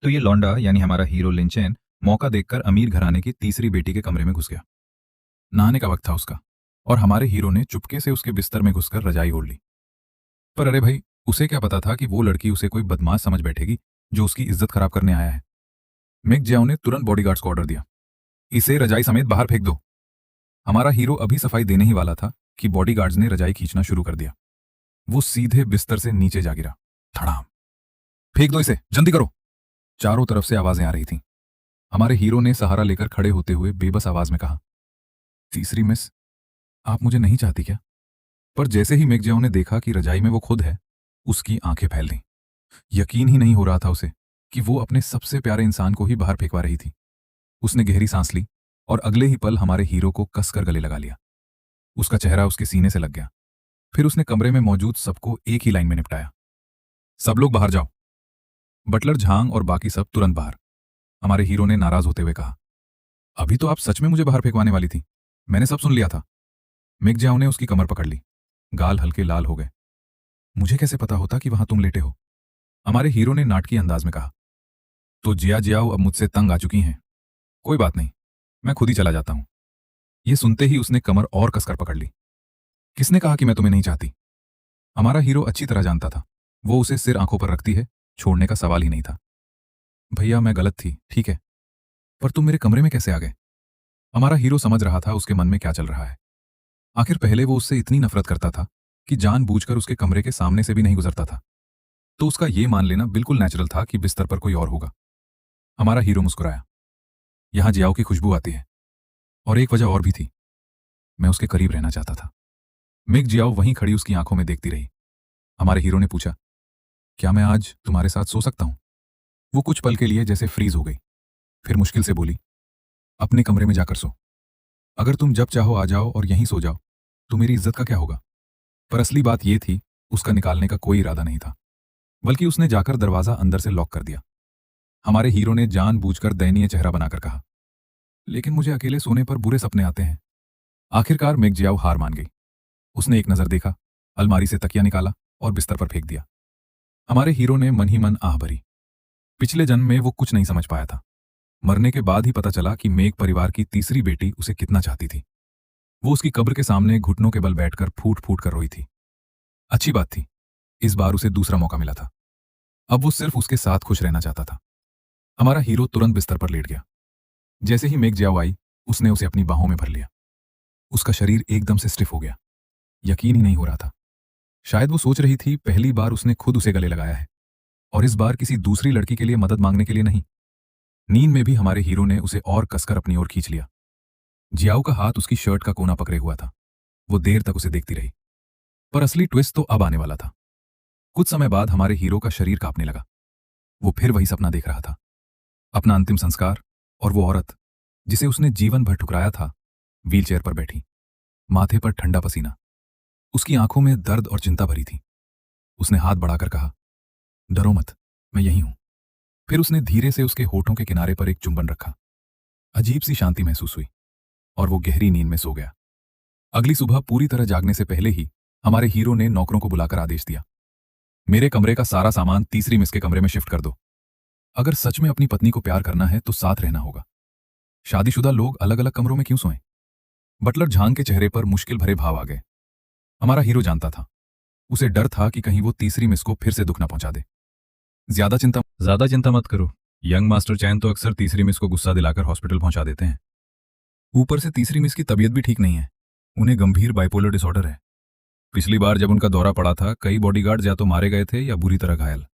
तो ये लौंडा यानी हमारा हीरो लिंचेन मौका देखकर अमीर घराने की तीसरी बेटी के कमरे में घुस गया। नहाने का वक्त था उसका, और हमारे हीरो ने चुपके से उसके बिस्तर में घुसकर रजाई ओढ़ ली। पर अरे भाई, उसे क्या पता था कि वो लड़की उसे कोई बदमाश समझ बैठेगी जो उसकी इज्जत खराब करने आया है। मिक ज्याओ ने तुरंत बॉडीगार्ड्स को ऑर्डर दिया, इसे रजाई समेत बाहर फेंक दो। हमारा हीरो अभी सफाई देने ही वाला था कि बॉडीगार्ड्स ने रजाई खींचना शुरू कर दिया। वो सीधे बिस्तर से नीचे जा गिरा। धड़ाम। फेंक दो इसे, जल्दी करो। चारों तरफ से आवाजें आ रही थीं। हमारे हीरो ने सहारा लेकर खड़े होते हुए बेबस आवाज में कहा, तीसरी मिस, आप मुझे नहीं चाहती क्या? पर जैसे ही मेगजाओ ने देखा कि रजाई में वो खुद है, उसकी आंखें फैल गईं। यकीन ही नहीं हो रहा था उसे कि वो अपने सबसे प्यारे इंसान को ही बाहर फेंकवा रही थी। उसने गहरी सांस ली और अगले ही पल हमारे हीरो को कसकर गले लगा लिया। उसका चेहरा उसके सीने से लग गया। फिर उसने कमरे में मौजूद सबको एक ही लाइन में निपटाया, सब लोग बाहर जाओ। बटलर, झांग और बाकी सब तुरंत बाहर। हमारे हीरो ने नाराज होते हुए कहा, अभी तो आप सच में मुझे बाहर फेंकवाने वाली थी, मैंने सब सुन लिया था। मिगजाओ ने उसकी कमर पकड़ ली। गाल हल्के लाल हो गए। मुझे कैसे पता होता कि वहां तुम लेटे हो? हमारे हीरो ने नाटकीय अंदाज में कहा। तो जिया जियाओ अब मुझसे तंग आ चुकी हैं। कोई बात नहीं, मैं खुद ही चला जाता हूं। यह सुनते ही उसने कमर और कसकर पकड़ ली। किसने कहा कि मैं तुम्हें नहीं चाहती? हमारा हीरो अच्छी तरह जानता था, वो उसे सिर आंखों पर रखती है, छोड़ने का सवाल ही नहीं था। भैया, मैं गलत थी, ठीक है, पर तुम मेरे कमरे में कैसे आ गए? हमारा हीरो समझ रहा था उसके मन में क्या चल रहा है। आखिर पहले वो उससे इतनी नफरत करता था कि जानबूझकर उसके कमरे के सामने से भी नहीं गुजरता था, तो उसका ये मान लेना बिल्कुल नेचुरल था कि बिस्तर पर कोई और होगा। हमारा हीरो मुस्कुराया। यहां जियाओ की खुशबू आती है, और एक वजह और भी थी, मैं उसके करीब रहना चाहता था। मिग जियाओ वहीं खड़ी उसकी आंखों में देखती रही। हमारे हीरो ने पूछा, क्या मैं आज तुम्हारे साथ सो सकता हूं? वो कुछ पल के लिए जैसे फ्रीज हो गई, फिर मुश्किल से बोली, अपने कमरे में जाकर सो। अगर तुम जब चाहो आ जाओ और यहीं सो जाओ, तो मेरी इज्जत का क्या होगा? पर असली बात यह थी, उसका निकालने का कोई इरादा नहीं था, बल्कि उसने जाकर दरवाजा अंदर से लॉक कर दिया। हमारे हीरो ने जानबूझकर दयनीय चेहरा बनाकर कहा, लेकिन मुझे अकेले सोने पर बुरे सपने आते हैं। आखिरकार मेगजियाओ हार मान गई। उसने एक नजर देखा, अलमारी से तकिया निकाला और बिस्तर पर फेंक दिया। हमारे हीरो ने मन ही मन आह भरी। पिछले जन्म में वो कुछ नहीं समझ पाया था। मरने के बाद ही पता चला कि मेघ परिवार की तीसरी बेटी उसे कितना चाहती थी। वो उसकी कब्र के सामने घुटनों के बल बैठकर फूट फूट कर रोई थी। अच्छी बात थी, इस बार उसे दूसरा मौका मिला था। अब वो सिर्फ उसके साथ खुश रहना चाहता था। हमारा हीरो तुरंत बिस्तर पर लेट गया। जैसे ही मेघ जियाओ आई, उसने उसे अपनी बाहों में भर लिया। उसका शरीर एकदम से स्टिफ हो गया। यकीन ही नहीं हो रहा था। शायद वो सोच रही थी पहली बार उसने खुद उसे गले लगाया है, और इस बार किसी दूसरी लड़की के लिए मदद मांगने के लिए नहीं। नींद में भी हमारे हीरो ने उसे और कसकर अपनी ओर खींच लिया। जियाओ का हाथ उसकी शर्ट का कोना पकड़े हुआ था। वो देर तक उसे देखती रही, पर असली ट्विस्ट तो अब आने वाला था। कुछ समय बाद हमारे हीरो का शरीर कांपने लगा। वो फिर वही सपना देख रहा था, अपना अंतिम संस्कार, और वो औरत जिसे उसने जीवन भर ठुकराया था, व्हीलचेयर पर बैठी, माथे पर ठंडा पसीना। उसकी आंखों में दर्द और चिंता भरी थी। उसने हाथ बढ़ाकर कहा, डरो मत, मैं यहीं हूं। फिर उसने धीरे से उसके होठों के किनारे पर एक चुंबन रखा। अजीब सी शांति महसूस हुई, और वो गहरी नींद में सो गया। अगली सुबह पूरी तरह जागने से पहले ही हमारे हीरो ने नौकरों को बुलाकर आदेश दिया, मेरे कमरे का सारा सामान तीसरी मिस के कमरे में शिफ्ट कर दो। अगर सच में अपनी पत्नी को प्यार करना है तो साथ रहना होगा। शादीशुदा लोग अलग अलग कमरों में क्यों सोएं? बटलर झांग के चेहरे पर मुश्किल भरे भाव आ गए। हमारा हीरो जानता था, उसे डर था कि कहीं वो तीसरी मिस को फिर से दुख न पहुंचा दे। ज्यादा चिंता मत करो, यंग मास्टर चैन तो अक्सर तीसरी मिस को गुस्सा दिलाकर हॉस्पिटल पहुंचा देते हैं। ऊपर से तीसरी मिस की तबीयत भी ठीक नहीं है, उन्हें गंभीर बाइपोलर डिसऑर्डर है। पिछली बार जब उनका दौरा पड़ा था, कई बॉडीगार्ड्स या तो मारे गए थे या बुरी तरह घायल।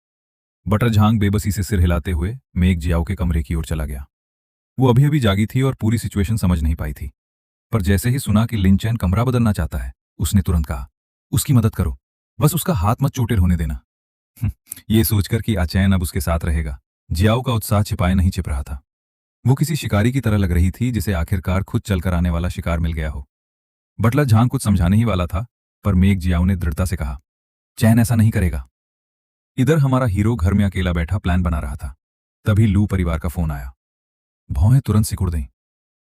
बटर झांग बेबसी से सिर हिलाते हुए मेघ जियाओ के कमरे की ओर चला गया। वो अभी अभी जागी थी और पूरी सिचुएशन समझ नहीं पाई थी, पर जैसे ही सुना कि लिंचैन कमरा बदलना चाहता है, उसने तुरंत कहा, उसकी मदद करो, बस उसका हाथ मत चोटिल होने देना। ये सोचकर कि अचैन अब उसके साथ रहेगा, जियाओ का उत्साह छिपाए नहीं छिप रहा था। वो किसी शिकारी की तरह लग रही थी जिसे आखिरकार खुद चलकर आने वाला शिकार मिल गया हो। बटलर झांग कुछ समझाने ही वाला था, पर मेघ जियाओ ने दृढ़ता से कहा, चैन ऐसा नहीं करेगा। इधर हमारा हीरो घर में अकेला बैठा प्लान बना रहा था। तभी लू परिवार का फोन आया। भौहें तुरंत सिकुड़ गईं।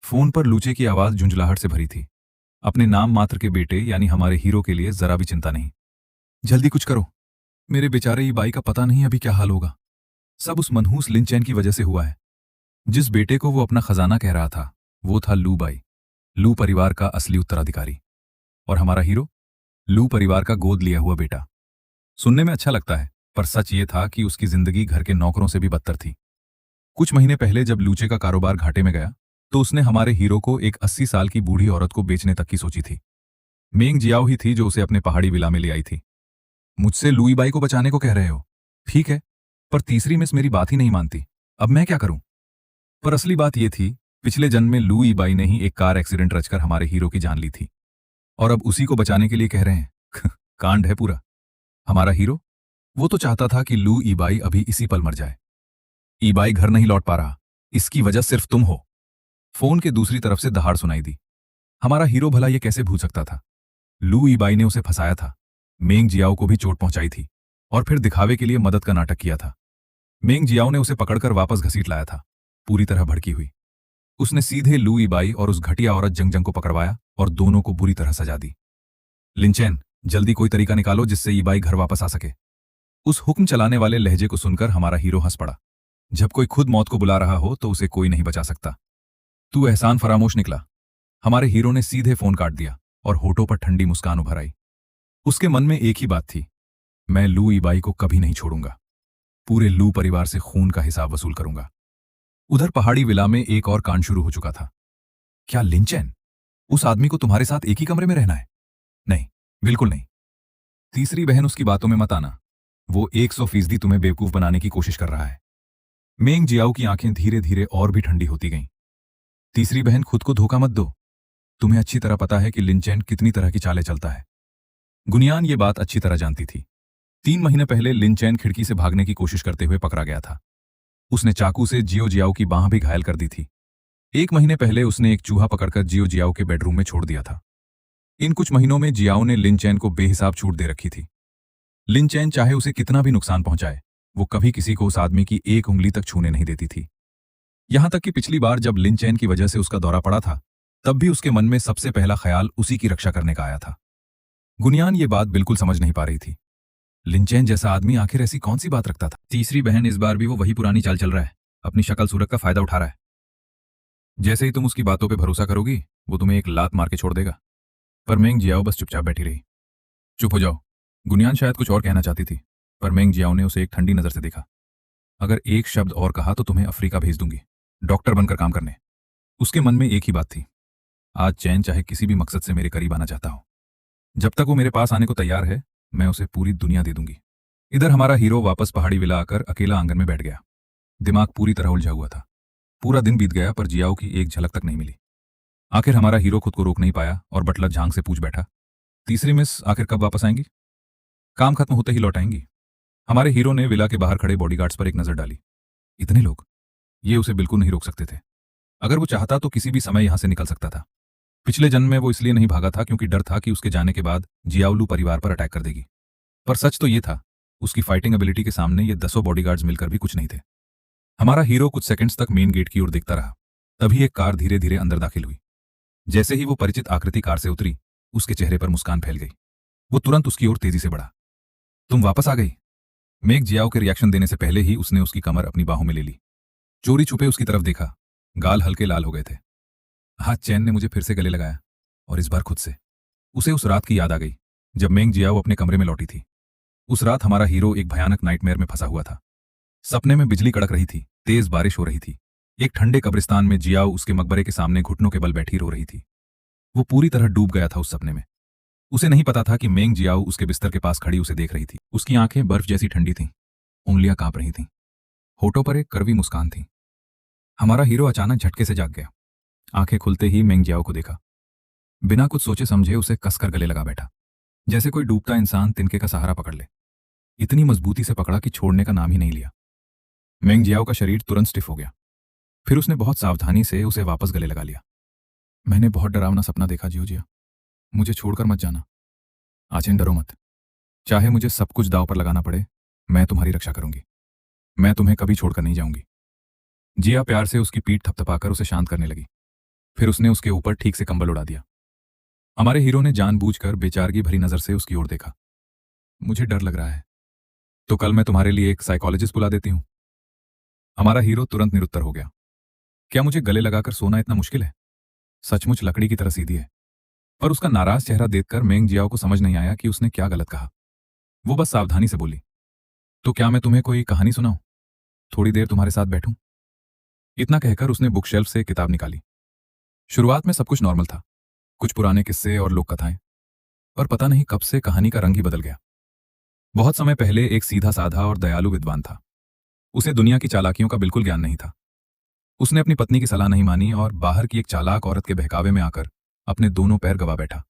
फोन पर लूचे की आवाज झुंझलाहट से भरी थी। अपने नाम मात्र के बेटे यानी हमारे हीरो के लिए जरा भी चिंता नहीं। जल्दी कुछ करो, मेरे बेचारे ये बाई का पता नहीं अभी क्या हाल होगा। सब उस मनहूस लिंचैन की वजह से हुआ है। जिस बेटे को वो अपना खजाना कह रहा था वो था लू बाई, लू परिवार का असली उत्तराधिकारी। और हमारा हीरो लू परिवार का गोद लिया हुआ बेटा। सुनने में अच्छा लगता है, पर सच ये था कि उसकी जिंदगी घर के नौकरों से भी बदतर थी। कुछ महीने पहले जब लूचे का कारोबार घाटे में गया तो उसने हमारे हीरो को एक 80 साल की बूढ़ी औरत को बेचने तक की सोची थी। मेंग जियाओ ही थी जो उसे अपने पहाड़ी विला में ले आई थी। मुझसे लुई बाई को बचाने को कह रहे हो? ठीक है, पर तीसरी मिस मेरी बात ही नहीं मानती। अब मैं क्या करूं? पर असली बात यह थी, पिछले जन्म में लुई बाई ने ही एक कार एक्सीडेंट रचकर हमारे हीरो की जान ली थी, और अब उसी को बचाने के लिए कह रहे हैं। कांड है पूरा। हमारा हीरो वो तो चाहता था कि लू ईबाई अभी इसी पल मर जाए। ईबाई घर नहीं लौट पा रहा, इसकी वजह सिर्फ तुम हो। फोन के दूसरी तरफ से दहाड़ सुनाई दी। हमारा हीरो भला ये कैसे भूल सकता था? लू ईबाई ने उसे फंसाया था, मेंग जियाओ को भी चोट पहुंचाई थी, और फिर दिखावे के लिए मदद का नाटक किया था। मेंग जियाओ ने उसे पकड़कर वापस घसीट लाया था, पूरी तरह भड़की हुई। उसने सीधे लू ईबाई और उस घटिया औरत जंग को पकड़वाया और दोनों को बुरी तरह सजा दी। लिंचैन, जल्दी कोई तरीका निकालो जिससे ईबाई घर वापस आ सके। उस हुक्म चलाने वाले लहजे को सुनकर हमारा हीरो हंस पड़ा। जब कोई खुद मौत को बुला रहा हो तो उसे कोई नहीं बचा सकता। तू एहसान फरामोश निकला। हमारे हीरो ने सीधे फोन काट दिया और होठों पर ठंडी मुस्कान उभर आई। उसके मन में एक ही बात थी, मैं लू ईबाई को कभी नहीं छोड़ूंगा। पूरे लू परिवार से खून का हिसाब वसूल करूंगा। उधर पहाड़ी विला में एक और कांड शुरू हो चुका था। क्या लिंचैन, उस आदमी को तुम्हारे साथ एक ही कमरे में रहना है? नहीं, बिल्कुल नहीं। तीसरी बहन, उसकी बातों में मत आना। वो 100% तुम्हें बेवकूफ बनाने की कोशिश कर रहा है। मेंग जियाओ की आंखें धीरे धीरे और भी ठंडी होती गईं। तीसरी बहन, खुद को धोखा मत दो। तुम्हें अच्छी तरह पता है कि लिंचैन कितनी तरह की चालें चलता है। गुनियान ये बात अच्छी तरह जानती थी। 3 महीने पहले लिंचैन खिड़की से भागने की कोशिश करते हुए पकड़ा गया था। उसने चाकू से जियो जियाओ की बांह भी घायल कर दी थी। 1 महीने पहले उसने एक चूहा पकड़कर जियो जियाओ के बेडरूम में छोड़ दिया था। इन कुछ महीनों में जियाओ ने लिंचैन को बेहिसाब छूट दे रखी थी। लिंचैन चाहे उसे कितना भी नुकसान पहुंचाए, वो कभी किसी को उस आदमी की एक उंगली तक छूने नहीं देती थी। यहां तक कि पिछली बार जब लिंचैन की वजह से उसका दौरा पड़ा था, तब भी उसके मन में सबसे पहला ख्याल उसी की रक्षा करने का आया था। गुनियान ये बात बिल्कुल समझ नहीं पा रही थी। लिंचैन जैसा आदमी आखिर ऐसी कौन सी बात रखता था? तीसरी बहन, इस बार भी वो वही पुरानी चाल चल रहा है, अपनी शक्ल सूरत का फायदा उठा रहा है। जैसे ही तुम उसकी बातों पे भरोसा करोगी, वो तुम्हें एक लात मार के छोड़ देगा। पर मेंग जियाओ बस चुपचाप बैठी रही। चुप हो जाओ। गुनियान शायद कुछ और कहना चाहती थी, पर मेंग जियाओ ने उसे एक ठंडी नजर से देखा। अगर एक शब्द और कहा तो तुम्हें अफ्रीका भेज दूंगी, डॉक्टर बनकर काम करने। उसके मन में एक ही बात थी, आज चैन चाहे किसी भी मकसद से मेरे करीब आना चाहता हो। जब तक वो मेरे पास आने को तैयार है, मैं उसे पूरी दुनिया दे दूंगी। इधर हमारा हीरो वापस पहाड़ी विला आकर अकेला आंगन में बैठ गया। दिमाग पूरी तरह उलझा हुआ था। पूरा दिन बीत गया पर जियाओ की एक झलक तक नहीं मिली। आखिर हमारा हीरो खुद को रोक नहीं पाया और बटलर झांग से पूछ बैठा, तीसरी मिस आखिर कब वापस आएंगी? काम खत्म होते ही लौट आएंगी। हमारे हीरो ने विला के बाहर खड़े बॉडीगार्ड्स पर एक नजर डाली। इतने लोग, ये उसे बिल्कुल नहीं रोक सकते थे। अगर वो चाहता तो किसी भी समय यहां से निकल सकता था। पिछले जन्म में वो इसलिए नहीं भागा था क्योंकि डर था कि उसके जाने के बाद जियाओलू परिवार पर अटैक कर देगी। पर सच तो ये था, उसकी फाइटिंग एबिलिटी के सामने ये 10 बॉडीगार्ड्स मिलकर भी कुछ नहीं थे। हमारा हीरो कुछ सेकंड्स तक मेन गेट की ओर देखता रहा। तभी एक कार धीरे धीरे अंदर दाखिल हुई। जैसे ही वो परिचित आकृति कार से उतरी, उसके चेहरे पर मुस्कान फैल गई। वो तुरंत उसकी ओर तेजी से बढ़ा। तुम वापस आ गई। मेघ जियाओ के रिएक्शन देने से पहले ही उसने उसकी कमर अपनी बाहों में ले ली। चोरी छुपे उसकी तरफ देखा। गाल हल्के लाल हो गए थे। हाथ चैन ने मुझे फिर से गले लगाया, और इस बार खुद से। उसे उस रात की याद आ गई जब मेंग जियाओ अपने कमरे में लौटी थी। उस रात हमारा हीरो एक भयानक नाइटमेयर में फंसा हुआ था। सपने में बिजली कड़क रही थी, तेज बारिश हो रही थी। एक ठंडे कब्रिस्तान में जियाओ उसके मकबरे के सामने घुटनों के बल बैठी रो रही थी। वो पूरी तरह डूब गया था उस सपने में। उसे नहीं पता था कि मेंग जियाओ उसके बिस्तर के पास खड़ी उसे देख रही थी। उसकी आंखें बर्फ जैसी ठंडी थीं, उंगलियां कांप रही थीं, होठों पर एक कड़वी मुस्कान थी। हमारा हीरो अचानक झटके से जाग गया। आंखें खुलते ही मेंग जियाओ को देखा। बिना कुछ सोचे समझे उसे कसकर गले लगा बैठा, जैसे कोई डूबता इंसान तिनके का सहारा पकड़ ले। इतनी मजबूती से पकड़ा कि छोड़ने का नाम ही नहीं लिया। मेंग जियाओ का शरीर तुरंत स्टिफ हो गया। फिर उसने बहुत सावधानी से उसे वापस गले लगा लिया। मैंने बहुत डरावना सपना देखा जियोजिया, मुझे छोड़कर मत जाना। आचेन, डरो मत। चाहे मुझे सब कुछ दांव पर लगाना पड़े, मैं तुम्हारी रक्षा करूंगी। मैं तुम्हें कभी छोड़कर नहीं जाऊंगी। जिया प्यार से उसकी पीठ थपथपाकर उसे शांत करने लगी। फिर उसने उसके ऊपर ठीक से कंबल उड़ा दिया। हमारे हीरो ने जानबूझकर बेचारगी भरी नजर से उसकी ओर देखा। मुझे डर लग रहा है, तो कल मैं तुम्हारे लिए एक साइकोलॉजिस्ट बुला देती हूँ। हमारा हीरो तुरंत निरुत्तर हो गया। क्या मुझे गले लगाकर सोना इतना मुश्किल है? सचमुच लकड़ी की तरह सीधी है। पर उसका नाराज चेहरा देखकर मेंग जियाओ को समझ नहीं आया कि उसने क्या गलत कहा। वो बस सावधानी से बोली, तो क्या मैं तुम्हें कोई कहानी सुनाऊं? थोड़ी देर तुम्हारे साथ बैठूं? इतना कहकर उसने बुक शेल्फ से किताब निकाली। शुरुआत में सब कुछ नॉर्मल था, कुछ पुराने किस्से और लोक कथाएं। पर पता नहीं कब से कहानी का रंग ही बदल गया। बहुत समय पहले एक सीधा साधा और दयालु विद्वान था। उसे दुनिया की चालाकियों का बिल्कुल ज्ञान नहीं था। उसने अपनी पत्नी की सलाह नहीं मानी और बाहर की एक चालाक औरत के बहकावे में आकर अपने दोनों पैर गवा बैठा।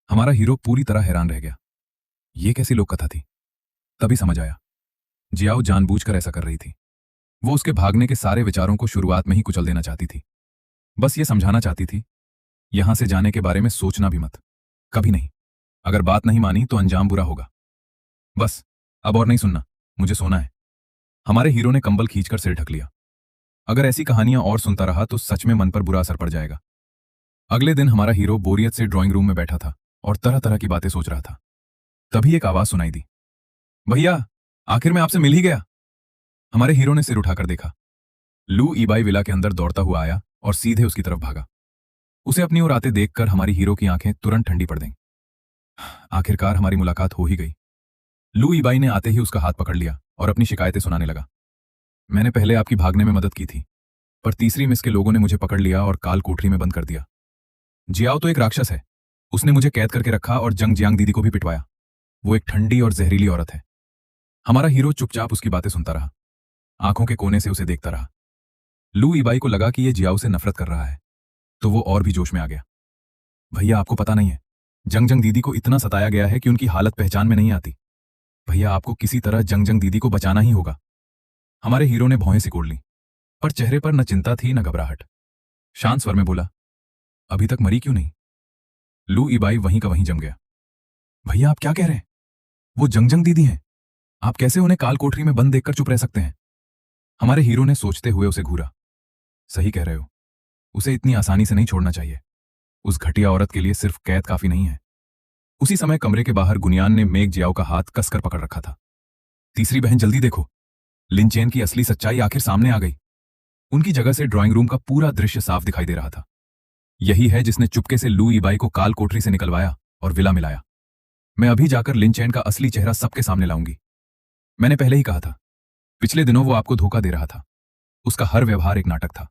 हमारा हीरो पूरी तरह हैरान रह गया। ये कैसी लोक कथा थी? तभी समझ आया, जियाओ जानबूझकर ऐसा कर रही थी। वो उसके भागने के सारे विचारों को शुरुआत में ही कुचल देना चाहती थी। बस ये समझाना चाहती थी, यहां से जाने के बारे में सोचना भी मत, कभी नहीं। अगर बात नहीं मानी तो अंजाम बुरा होगा। बस, अब और नहीं सुनना, मुझे सोना है। हमारे हीरो ने कंबल खींचकर सिर ढक लिया। अगर ऐसी कहानियां और सुनता रहा तो सच में मन पर बुरा असर पड़ जाएगा। अगले दिन हमारा हीरो बोरियत से ड्राइंग रूम में बैठा था और तरह तरह की बातें सोच रहा था। तभी एक आवाज सुनाई दी, भैया, आखिर मैं आपसे मिल ही गया। हमारे हीरो ने सिर उठाकर देखा। लू ईबाई विला के अंदर दौड़ता हुआ आया और सीधे उसकी तरफ भागा। उसे अपनी ओर आते देखकर हमारी हीरो की आंखें तुरंत ठंडी पड़ गईं। आखिरकार हमारी मुलाकात हो ही गई। लू ईबाई ने आते ही उसका हाथ पकड़ लिया और अपनी शिकायतें सुनाने लगा। मैंने पहले आपकी भागने में मदद की थी, पर तीसरी मिस के लोगों ने मुझे पकड़ लिया और काल कोठरी में बंद कर दिया। जियाओ तो एक राक्षस है। उसने मुझे कैद करके रखा और जंग जियांग दीदी को भी पिटवाया। वो एक ठंडी और जहरीली औरत है। हमारा हीरो चुपचाप उसकी बातें सुनता रहा, आंखों के कोने से उसे देखता रहा। लू ईबाई को लगा कि ये जियाओ से नफरत कर रहा है, तो वो और भी जोश में आ गया। भैया, आपको पता नहीं है, जंग जंग दीदी को इतना सताया गया है कि उनकी हालत पहचान में नहीं आती। भैया, आपको किसी तरह जंग जंग दीदी को बचाना ही होगा। हमारे हीरो ने भौहें सिकोड़ ली, पर चेहरे पर न चिंता थी न घबराहट। शांत स्वर में बोला, अभी तक मरी क्यों नहीं? लू ईबाई वहीं का वहीं जम गया। भैया, आप क्या कह रहे हैं? वो जंग जंग दीदी हैं। आप कैसे उन्हें काल कोठरी में बंद देखकर चुप रह सकते हैं? हमारे हीरो ने सोचते हुए उसे घूरा। सही कह रहे हो, उसे इतनी आसानी से नहीं छोड़ना चाहिए। उस घटिया औरत के लिए सिर्फ कैद काफी नहीं है। उसी समय कमरे के बाहर गुनियान ने मेग जियाओ का हाथ कसकर पकड़ रखा था। तीसरी बहन, जल्दी देखो, लिनचेन की असली सच्चाई आखिर सामने आ गई। उनकी जगह से ड्राइंग रूम का पूरा दृश्य साफ दिखाई दे रहा था। यही है जिसने चुपके से लू ईबाई को काल कोठरी से निकलवाया और विला मिलाया। मैं अभी जाकर लिनचेन का असली चेहरा सबके सामने लाऊंगी। मैंने पहले ही कहा था, पिछले दिनों वो आपको धोखा दे रहा था। उसका हर व्यवहार एक नाटक था।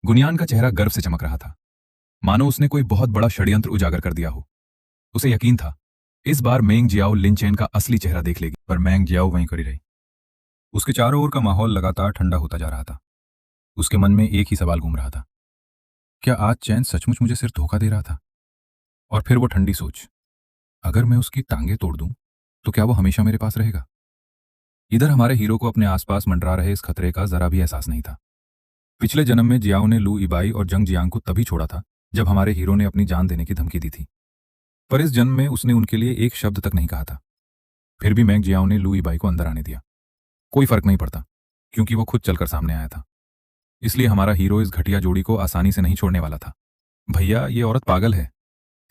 गुनियान का चेहरा गर्व से चमक रहा था, मानो उसने कोई बहुत बड़ा षड्यंत्र उजागर कर दिया हो। उसे यकीन था, इस बार मेंग जियाओ लिनचेन का असली चेहरा देख लेगी। पर मेंग जियाओ वहीं खड़ी रही। उसके चारों ओर का माहौल लगातार ठंडा होता जा रहा था। उसके मन में एक ही सवाल घूम रहा था, क्या आज चैन सचमुच मुझे सिर्फ धोखा दे रहा था? और फिर वो ठंडी सोच, अगर मैं उसकी टांगे तोड़ दूं तो क्या वो हमेशा मेरे पास रहेगा? इधर हमारे हीरो को अपने आसपास मंडरा रहे इस खतरे का जरा भी एहसास नहीं था। पिछले जन्म में जियाओ ने लू ईबाई और जंग जियांग को तभी छोड़ा था जब हमारे हीरो ने अपनी जान देने की धमकी दी थी। पर इस जन्म में उसने उनके लिए एक शब्द तक नहीं कहा था। फिर भी मेंग जियाओ ने लू ईबाई को अंदर आने दिया। कोई फर्क नहीं पड़ता, क्योंकि वो खुद चलकर सामने आया था। इसलिए हमारा हीरो इस घटिया जोड़ी को आसानी से नहीं छोड़ने वाला था। भैया, ये औरत पागल है।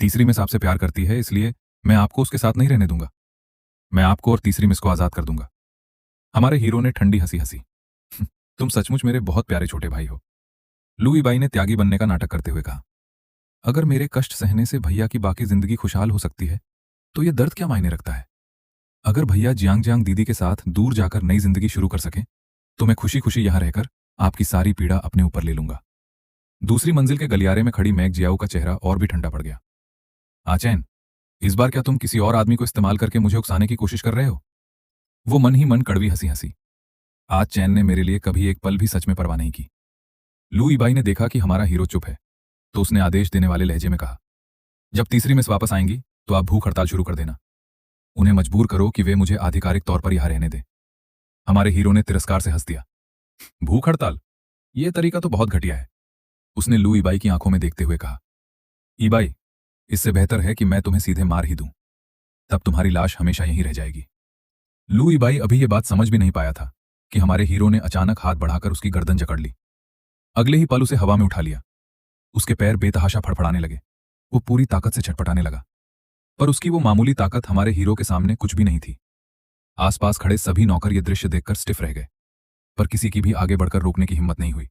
तीसरी मिस आपसे प्यार करती है, इसलिए मैं आपको उसके साथ नहीं रहने दूंगा। मैं आपको और तीसरी मिस को आजाद कर दूंगा। हमारे हीरो ने ठंडी हंसी हंसी। तुम सचमुच मेरे बहुत प्यारे छोटे भाई हो, लू ईबाई ने त्यागी बनने का नाटक करते हुए कहा। अगर मेरे कष्ट सहने से भैया की बाकी जिंदगी खुशहाल हो सकती है, तो यह दर्द क्या मायने रखता है? अगर भैया जियांग जियांग दीदी के साथ दूर जाकर नई जिंदगी शुरू कर सके, तो मैं खुशी खुशी यहां रहकर आपकी सारी पीड़ा अपने ऊपर ले लूंगा। दूसरी मंजिल के गलियारे में खड़ी मैग जियाओ का चेहरा और भी ठंडा पड़ गया। आचैन, इस बार क्या तुम किसी और आदमी को इस्तेमाल करके मुझे उकसाने की कोशिश कर रहे हो? वो मन ही मन कड़वी हंसी हंसी। आज चैन ने मेरे लिए कभी एक पल भी सच में परवाह नहीं की। लू ईबाई ने देखा कि हमारा हीरो चुप है, तो उसने आदेश देने वाले लहजे में कहा, जब तीसरी मिस वापस आएंगी तो आप भूख हड़ताल शुरू कर देना। उन्हें मजबूर करो कि वे मुझे आधिकारिक तौर पर यहां रहने दें। हमारे हीरो ने तिरस्कार से हंस दिया। भूख हड़ताल? यह तरीका तो बहुत घटिया है, उसने लू ईबाई की आंखों में देखते हुए कहा। ईबाई, इससे बेहतर है कि मैं तुम्हें सीधे मार ही दूं, तब तुम्हारी लाश हमेशा यहीं रह जाएगी। लू ईबाई अभी यह बात समझ भी नहीं पाया था कि हमारे हीरो ने अचानक हाथ बढ़ाकर उसकी गर्दन जकड़ ली। अगले ही पल उसे हवा में उठा लिया। उसके पैर बेतहाशा फड़फड़ाने लगे। वो पूरी ताकत से छटपटाने लगा, पर उसकी वो मामूली ताकत हमारे हीरो के सामने कुछ भी नहीं थी। आसपास खड़े सभी नौकर ये दृश्य देखकर स्टिफ रह गए। पर किसी की भी आगे बढ़कर रोकने की हिम्मत नहीं हुई।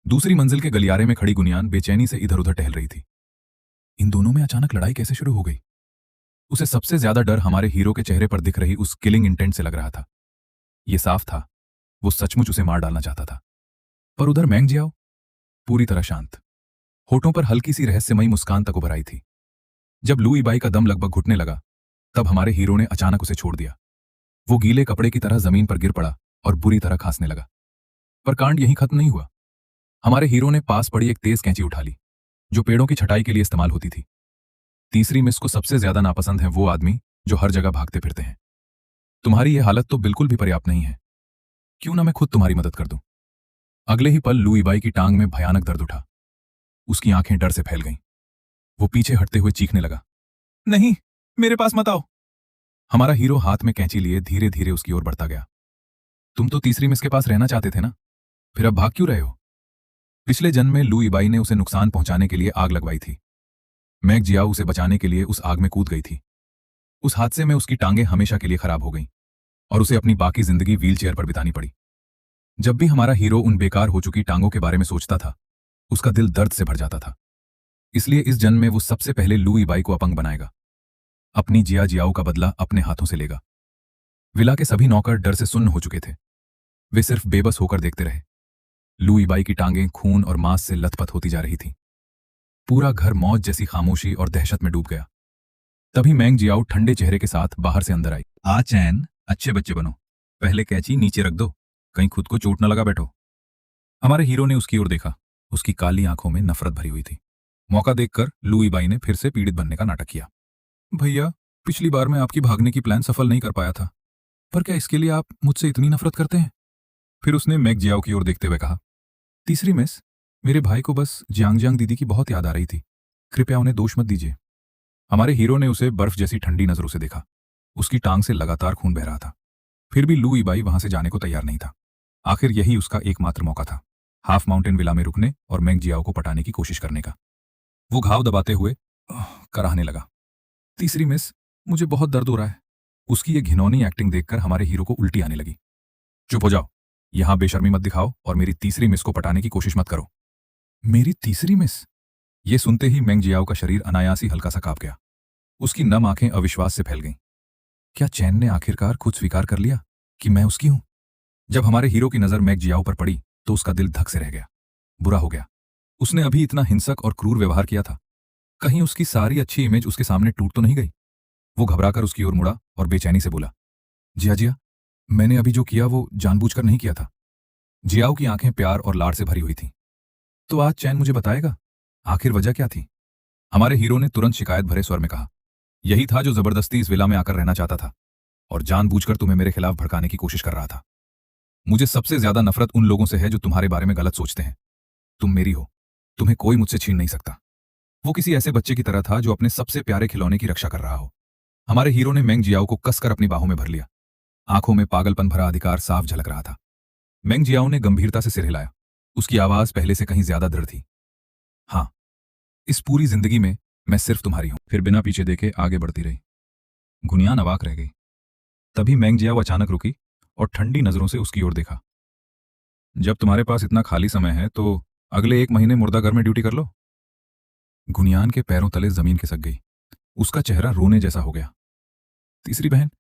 दूसरी मंजिल के गलियारे में खड़ी गुनियान बेचैनी से इधर उधर टहल रही थी। इन दोनों में अचानक लड़ाई कैसे शुरू हो गई? उसे सबसे ज्यादा डर हमारे हीरो के चेहरे पर दिख रही उस किलिंग इंटेंट से लग रहा था। ये साफ था, वो सचमुच उसे मार डालना चाहता था। पर उधर मैंग जियाओ पूरी तरह शांत, होठों पर हल्की सी रहस्यमयी मुस्कान तक उभर आई थी। जब लुई बाई का दम लगभग घुटने लगा, तब हमारे हीरो ने अचानक उसे छोड़ दिया। वो गीले कपड़े की तरह जमीन पर गिर पड़ा और बुरी तरह खांसने लगा। पर कांड यहीं खत्म नहीं हुआ। हमारे हीरो ने पास पड़ी एक तेज कैंची उठा ली, जो पेड़ों की छटाई के लिए इस्तेमाल होती थी। तीसरी मिस को सबसे ज्यादा नापसंद है वो आदमी जो हर जगह भागते फिरते हैं। तुम्हारी ये हालत तो बिल्कुल भी पर्याप्त नहीं है, क्यों ना मैं खुद तुम्हारी मदद कर दूं। अगले ही पल लुई बाई की टांग में भयानक दर्द उठा। उसकी आंखें डर से फैल गईं। वो पीछे हटते हुए चीखने लगा, नहीं, मेरे पास मत आओ। हमारा हीरो हाथ में कैंची लिए धीरे धीरे उसकी ओर बढ़ता गया। तुम तो तीसरी मिस के पास रहना चाहते थे ना, फिर अब भाग क्यों रहे हो? पिछले जन्म में लुई बाई ने उसे नुकसान पहुंचाने के लिए आग लगवाई थी। मैग जियाओ उसे बचाने के लिए उस आग में कूद गई थी। उस हादसे में उसकी टांगें हमेशा के लिए खराब हो गईं और उसे अपनी बाकी जिंदगी व्हीलचेयर पर बितानी पड़ी। जब भी हमारा हीरो उन बेकार हो चुकी टांगों के बारे में सोचता था, उसका दिल दर्द से भर जाता था। इसलिए इस जन्म में वो सबसे पहले लुई बाई को अपंग बनाएगा, अपनी जिया जियाओ का बदला अपने हाथों से लेगा। विला के सभी नौकर डर से सुन्न हो चुके थे। वे सिर्फ बेबस होकर देखते रहे। लुई बाई की टांगें खून और मांस से लथपथ होती जा रही थीं। पूरा घर मौत जैसी खामोशी और दहशत में डूब गया। तभी मैंग जियाओ ठंडे चेहरे के साथ बाहर से अंदर आई। आ चैन, अच्छे बच्चे बनो, पहले कैंची नीचे रख दो, कहीं खुद को चोट न लगा बैठो। हमारे हीरो ने उसकी ओर देखा। उसकी काली आंखों में नफरत भरी हुई थी। मौका देखकर लुई बाई ने फिर से पीड़ित बनने का नाटक किया। भैया, पिछली बार मैं आपकी भागने की प्लान सफल नहीं कर पाया था, पर क्या इसके लिए आप मुझसे इतनी नफरत करते हैं? फिर उसने मैग जियाओ की ओर देखते हुए कहा, तीसरी मिस, मेरे भाई को बस जियांग जियांग दीदी की बहुत याद आ रही थी, कृपया उन्हें दोष मत दीजिए। हमारे हीरो ने उसे बर्फ जैसी ठंडी नजरों से देखा। उसकी टांग से लगातार खून बह रहा था। फिर भी लुई बाई वहां से जाने को तैयार नहीं था। आखिर यही उसका एकमात्र मौका था, हाफ माउंटेन विला में रुकने और मैंग जियाओ को पटाने की कोशिश करने का। वो घाव दबाते हुए कराहने लगा, तीसरी मिस, मुझे बहुत दर्द हो रहा है। उसकी ये घिनौनी एक्टिंग देखकर हमारे हीरो को उल्टी आने लगी। चुप हो जाओ, यहां बेशर्मी मत दिखाओ और मेरी तीसरी मिस को पटाने की कोशिश मत करो। मेरी तीसरी मिस? ये सुनते ही मैंग जियाओ का शरीर अनायास ही हल्का सा कांप गया। उसकी नम आंखें अविश्वास से फैल गईं। क्या चैन ने आखिरकार खुद स्वीकार कर लिया कि मैं उसकी हूं? जब हमारे हीरो की नजर मैग जियाओ पर पड़ी तो उसका दिल धक से रह गया। बुरा हो गया। उसने अभी इतना हिंसक और क्रूर व्यवहार किया था, कहीं उसकी सारी अच्छी इमेज उसके सामने टूट तो नहीं गई? वो घबराकर उसकी ओर मुड़ा और बेचैनी से बोला, जिया जिया, मैंने अभी जो किया वो जानबूझकर नहीं किया था। जियाओ की आंखें प्यार और लाड़ से भरी हुई थीं। तो आज चैन मुझे बताएगा आखिर वजह क्या थी? हमारे हीरो ने तुरंत शिकायत भरे स्वर में कहा, यही था जो जबरदस्ती इस विला में आकर रहना चाहता था और जानबूझकर तुम्हें मेरे खिलाफ भड़काने की कोशिश कर रहा था। मुझे सबसे ज्यादा नफरत उन लोगों से है जो तुम्हारे बारे में गलत सोचते हैं। तुम मेरी हो, तुम्हें कोई मुझसे छीन नहीं सकता। वो किसी ऐसे बच्चे की तरह था जो अपने सबसे प्यारे खिलौने की रक्षा कर रहा हो। हमारे हीरो ने मैंग जियाओ को कसकर अपनी बाहों में भर लिया। आंखों में पागलपन भरा अधिकार साफ झलक रहा था। मैंग जियाओ ने गंभीरता से सिर हिलाया। उसकी आवाज पहले से कहीं ज्यादा दृढ़ थी। हाँ, इस पूरी जिंदगी में मैं सिर्फ तुम्हारी हूं। फिर बिना पीछे देखे आगे बढ़ती रही। गुनियान अवाक रह गई। तभी मैंग जियाओ अचानक रुकी और ठंडी नजरों से उसकी ओर देखा। जब तुम्हारे पास इतना खाली समय है तो अगले 1 महीने मुर्दाघर में ड्यूटी कर लो। गुनियान के पैरों तले जमीन खिसक गई। उसका चेहरा रोने जैसा हो गया। तीसरी बहन,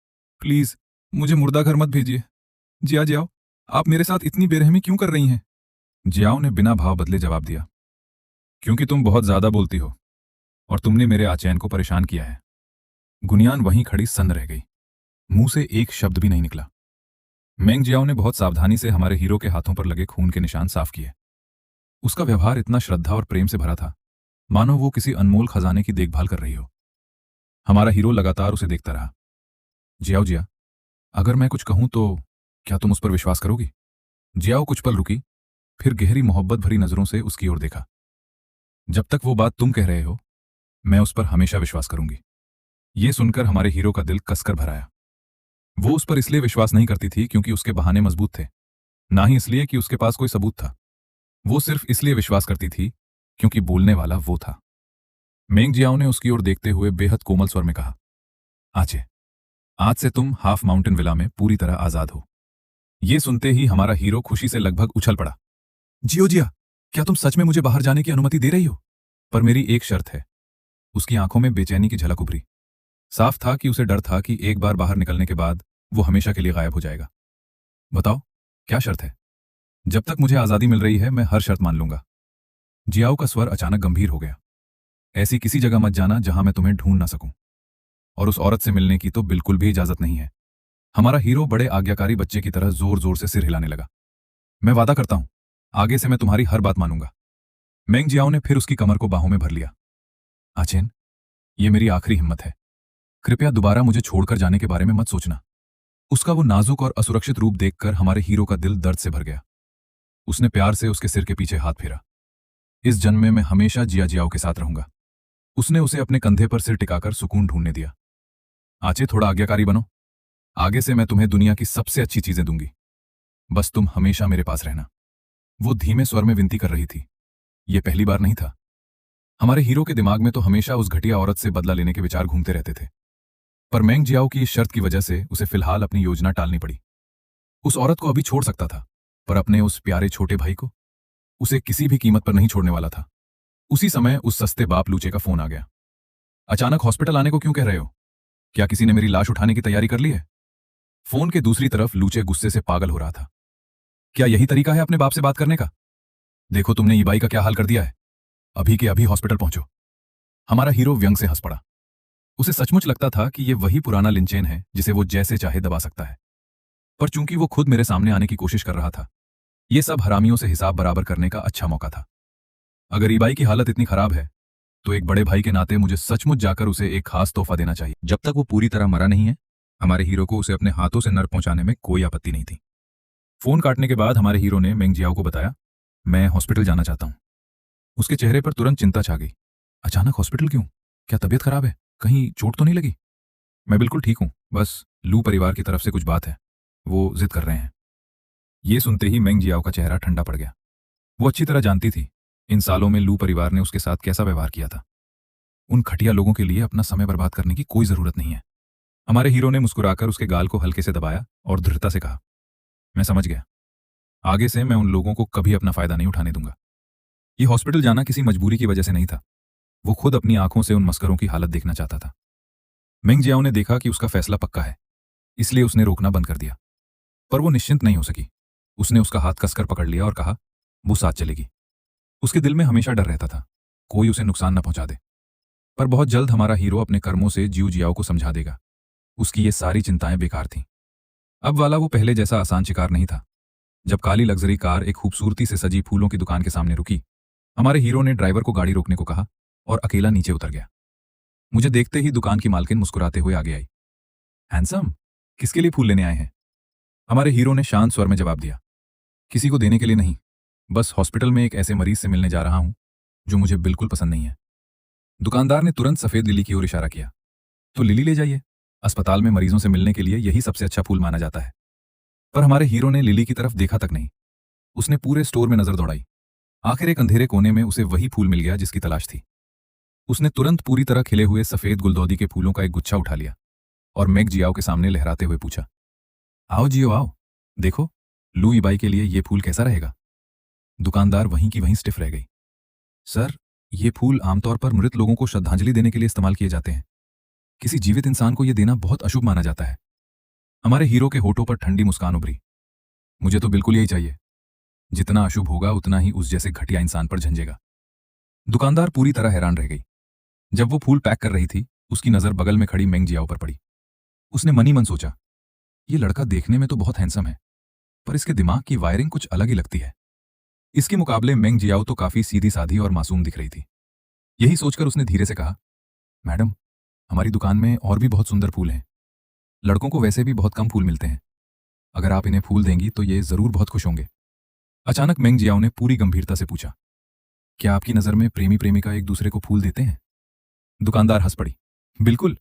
प्लीज मुझे मुर्दाघर मत भेजिए। जिया जियाओ, आप मेरे साथ इतनी बेरहमी क्यों कर रही हैं? जियाओ ने बिना भाव बदले जवाब दिया, क्योंकि तुम बहुत ज्यादा बोलती हो और तुमने मेरे आचैन को परेशान किया है। गुनियान वहीं खड़ी सन्न रह गई। मुंह से एक शब्द भी नहीं निकला। मैंग जियाओ ने बहुत सावधानी से हमारे हीरो के हाथों पर लगे खून के निशान साफ किए। उसका व्यवहार इतना श्रद्धा और प्रेम से भरा था, मानो वो किसी अनमोल खजाने की देखभाल कर रही हो। हमारा हीरो लगातार उसे देखता रहा। जियाओ जिया, अगर मैं कुछ कहूं तो क्या तुम उस पर विश्वास करोगी? जियाओ कुछ पल रुकी, फिर गहरी मोहब्बत भरी नजरों से उसकी ओर देखा। जब तक वो बात तुम कह रहे हो, मैं उस पर हमेशा विश्वास करूंगी। ये सुनकर हमारे हीरो का दिल कसकर भर आया। वो उस पर इसलिए विश्वास नहीं करती थी क्योंकि उसके बहाने मजबूत थे, ना ही इसलिए कि उसके पास कोई सबूत था। वो सिर्फ इसलिए विश्वास करती थी क्योंकि बोलने वाला वो था। मैंग जियाओ ने उसकी ओर देखते हुए बेहद कोमल स्वर में कहा, आचे, आज से तुम हाफ माउंटेन विला में पूरी तरह आजाद हो। ये सुनते ही हमारा हीरो खुशी से लगभग उछल पड़ा। जियो जिया, क्या तुम सच में मुझे बाहर जाने की अनुमति दे रही हो? पर मेरी एक शर्त है। उसकी आंखों में बेचैनी की झलक उभरी। साफ था कि उसे डर था कि एक बार बाहर निकलने के बाद वो हमेशा के लिए गायब हो जाएगा। बताओ, क्या शर्त है? जब तक मुझे आजादी मिल रही है मैं हर शर्त मान लूंगा। जियाओ का स्वर अचानक गंभीर हो गया। ऐसी किसी जगह मत जाना जहां मैं तुम्हें ढूंढ ना सकूं। और उस औरत से मिलने की तो बिल्कुल भी इजाजत नहीं है। हमारा हीरो बड़े आज्ञाकारी बच्चे की तरह जोर जोर से सिर हिलाने लगा। मैं वादा करता हूं, आगे से मैं तुम्हारी हर बात मानूंगा। मेंग जियाओ ने फिर उसकी कमर को बाहों में भर लिया। आचेन, ये मेरी आखिरी हिम्मत है। कृपया दोबारा मुझे छोड़कर जाने के बारे में मत सोचना। उसका वो नाजुक और असुरक्षित रूप देखकर हमारे हीरो का दिल दर्द से भर गया। उसने प्यार से उसके सिर के पीछे हाथ फेरा। इस जन्म में मैं हमेशा जिया जियाओ के साथ रहूंगा। उसने उसे अपने कंधे पर सिर टिकाकर सुकून ढूंढने दिया। आचे, थोड़ा आज्ञाकारी बनो। आगे से मैं तुम्हें दुनिया की सबसे अच्छी चीजें दूंगी। बस तुम हमेशा मेरे पास रहना। वो धीमे स्वर में विनती कर रही थी। ये पहली बार नहीं था। हमारे हीरो के दिमाग में तो हमेशा उस घटिया औरत से बदला लेने के विचार घूमते रहते थे। पर मेंग जियाओ की इस शर्त की वजह से उसे फिलहाल अपनी योजना टालनी पड़ी। उस औरत को अभी छोड़ सकता था, पर अपने उस प्यारे छोटे भाई को उसे किसी भी कीमत पर नहीं छोड़ने वाला था। उसी समय उस सस्ते बाप लूचे का फोन आ गया। अचानक हॉस्पिटल आने को क्यों कह रहे हो? क्या किसी ने मेरी लाश उठाने की तैयारी कर ली है? फोन के दूसरी तरफ लूचे गुस्से से पागल हो रहा था। क्या यही तरीका है अपने बाप से बात करने का? देखो तुमने ईबाई का क्या हाल कर दिया है। अभी के अभी हॉस्पिटल पहुंचो। हमारा हीरो व्यंग से हंस पड़ा। उसे सचमुच लगता था कि यह वही पुराना लिंचेन है जिसे वो जैसे चाहे दबा सकता है। पर चूंकि वो खुद मेरे सामने आने की कोशिश कर रहा था, ये सब हरामियों से हिसाब बराबर करने का अच्छा मौका था। अगर ईबाई की हालत इतनी खराब है तो एक बड़े भाई के नाते मुझे सचमुच जाकर उसे एक खास तोहफा देना चाहिए। जब तक वो पूरी तरह मरा नहीं है, हमारे हीरो को उसे अपने हाथों से नर पहुंचाने में कोई आपत्ति नहीं थी। फोन काटने के बाद हमारे हीरो ने मेंग जियाओ को बताया, मैं हॉस्पिटल जाना चाहता हूं। उसके चेहरे पर तुरंत चिंता छा गई। अचानक हॉस्पिटल क्यों? क्या तबीयत खराब है? कहीं चोट तो नहीं लगी? मैं बिल्कुल ठीक हूं, बस लू परिवार की तरफ से कुछ बात है, वो जिद कर रहे हैं। ये सुनते ही मेंग जियाओ का चेहरा ठंडा पड़ गया। वो अच्छी तरह जानती थी इन सालों में लू परिवार ने उसके साथ कैसा व्यवहार किया था। उन घटिया लोगों के लिए अपना समय बर्बाद करने की कोई जरूरत नहीं है। हमारे हीरो ने मुस्कुराकर उसके गाल को हल्के से दबाया और दृढ़ता से कहा, मैं समझ गया। आगे से मैं उन लोगों को कभी अपना फायदा नहीं उठाने दूंगा। ये हॉस्पिटल जाना किसी मजबूरी की वजह से नहीं था। वो खुद अपनी आंखों से उन मस्करों की हालत देखना चाहता था। मेंग जियाओ ने देखा कि उसका फैसला पक्का है, इसलिए उसने रोकना बंद कर दिया। पर वो निश्चिंत नहीं हो सकी। उसने उसका हाथ कसकर पकड़ लिया और कहा, वो साथ चलेगी। उसके दिल में हमेशा डर रहता था, कोई उसे नुकसान न पहुंचा दे। पर बहुत जल्द हमारा हीरो अपने कर्मों से जियो जियाओ को समझा देगा। उसकी ये सारी चिंताएं बेकार थीं। अब वाला वो पहले जैसा आसान शिकार नहीं था। जब काली लग्जरी कार एक खूबसूरती से सजी फूलों की दुकान के सामने रुकी, हमारे हीरो ने ड्राइवर को गाड़ी रोकने को कहा और अकेला नीचे उतर गया। मुझे देखते ही दुकान की मालकिन मुस्कुराते हुए आगे आई। हैंडसम, किसके लिए फूल लेने आए हैं? हमारे हीरो ने शांत स्वर में जवाब दिया, किसी को देने के लिए नहीं, बस हॉस्पिटल में एक ऐसे मरीज से मिलने जा रहा हूं जो मुझे बिल्कुल पसंद नहीं है। दुकानदार ने तुरंत सफेद लिली की ओर इशारा किया। तो लिली ले जाइए, अस्पताल में मरीजों से मिलने के लिए यही सबसे अच्छा फूल माना जाता है। पर हमारे हीरो ने लिली की तरफ देखा तक नहीं। उसने पूरे स्टोर में नजर दौड़ाई। आखिर एक अंधेरे कोने में उसे वही फूल मिल गया जिसकी तलाश थी। उसने तुरंत पूरी तरह खिले हुए सफेद गुलदौदी के फूलों का एक गुच्छा उठा लिया और मेग जियाओ के सामने लहराते हुए पूछा, आओ जियो आओ, देखो लू इबाई के लिए ये फूल कैसा रहेगा? दुकानदार वहीं की वहीं स्टिफ रह गई। सर, ये फूल आमतौर पर मृत लोगों को श्रद्धांजलि देने के लिए इस्तेमाल किए जाते हैं। किसी जीवित इंसान को यह देना बहुत अशुभ माना जाता है। हमारे हीरो के होठों पर ठंडी मुस्कान उभरी। मुझे तो बिल्कुल यही चाहिए। जितना अशुभ होगा उतना ही उस जैसे घटिया इंसान पर झंझेगा। दुकानदार पूरी तरह हैरान रह गई। जब वो फूल पैक कर रही थी, उसकी नजर बगल में खड़ी मेंग जियाओ पर पड़ी। उसने मनी मन सोचा, ये लड़का देखने में तो बहुत हैंडसम है, पर इसके दिमाग की वायरिंग कुछ अलग ही लगती है। इसके मुकाबले मेंग जियाओ तो काफी सीधी साधी और मासूम दिख रही थी। यही सोचकर उसने धीरे से कहा, मैडम, हमारी दुकान में और भी बहुत सुंदर फूल हैं। लड़कों को वैसे भी बहुत कम फूल मिलते हैं। अगर आप इन्हें फूल देंगी तो ये जरूर बहुत खुश होंगे। अचानक मेंग जियाओ ने पूरी गंभीरता से पूछा, क्या आपकी नजर में प्रेमी प्रेमिका एक दूसरे को फूल देते हैं? दुकानदार हंस पड़ी। बिल्कुल,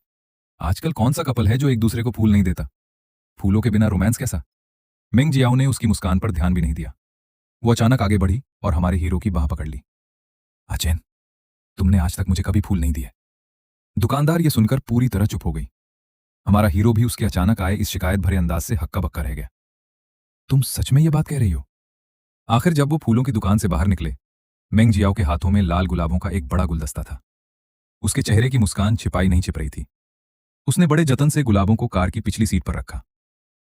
आजकल कौन सा कपल है जो एक दूसरे को फूल नहीं देता? फूलों के बिना रोमांस कैसा? मेंग जियाओ ने उसकी मुस्कान पर ध्यान भी नहीं दिया। वो अचानक आगे बढ़ी और हमारे हीरो की बाह पकड़ ली। आचेन, तुमने आज तक मुझे कभी फूल नहीं दिए। दुकानदार ये सुनकर पूरी तरह चुप हो गई। हमारा हीरो भी उसके अचानक आए इस शिकायत भरे अंदाज से हक्का बक्का रह गया। तुम सच में ये बात कह रही हो? आखिर जब वो फूलों की दुकान से बाहर निकले, मेंग जियाओ के हाथों में लाल गुलाबों का एक बड़ा गुलदस्ता था। उसके चेहरे की मुस्कान छिपाई नहीं छिप रही थी। उसने बड़े जतन से गुलाबों को कार की पिछली सीट पर रखा,